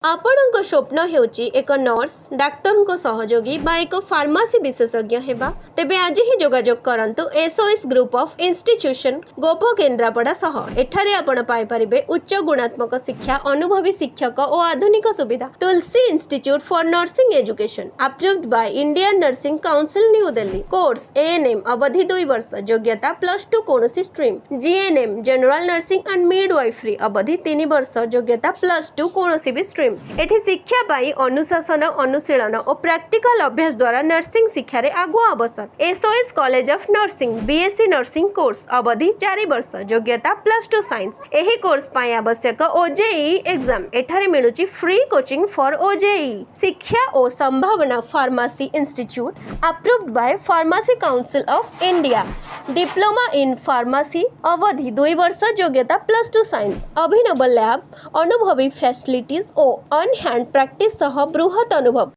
ଆପଣଙ୍କ ସ୍ୱପ୍ନ ହେଉଛି ଏକ ନର୍ସ, ଡାକ୍ତରଙ୍କ ସହଯୋଗୀ ବା ଏକ ଫାର୍ମାସି ବିଶେଷଜ୍ଞ ହେବା? ତେବେ ଆଜି ହିଁ ଯୋଗାଯୋଗ କରନ୍ତୁ SOS ଗ୍ରୁପ ଅଫ୍ ଇନଷ୍ଟିଚ୍ୟୁସନ ଗୋପ କେନ୍ଦ୍ରାପଡ଼ା ସହ। ଏଠାରେ ଆପଣ ପାଇପାରିବେ ଉଚ୍ଚ ଗୁଣାତ୍ମକ ଶିକ୍ଷା, ଅନୁଭବୀ ଶିକ୍ଷକ ଓ ଆଧୁନିକ ସୁବିଧା। Tulsi institute for nursing education approved by Indian nursing council new Delhi. Course ANM अवधि 2 वर्ष, योग्यता +2 कौनसी stream. GNM general nursing and midwifery अवधि 3 वर्ष, योग्यता +2 कौनसी भी स्ट्रीम। एठी शिक्षा पाई अनुशासन, अनुशीलन और प्रैक्टिकल अभ्यास द्वारा नर्सिंग शिक्षा रे आगुआ अवसर। SOS college of nursing BSc nursing course अवधि 4 वर्ष, योग्यता +2 साइंस। एही कोर्स पाई आवश्यक OJEE एग्जाम एठारे मिलुची फ्री कोचिंग फॉर OJEE। शिक्षा और संभावना pharmacy institute approved by pharmacy council of India. Diploma in pharmacy अवधि 2 वर्ष, योग्यता +2 साइंस। अभिनव लैब, अनुभवी फैसिलिटीज और ऑन हैंड प्रैक्टिस सह बृहत अनुभव।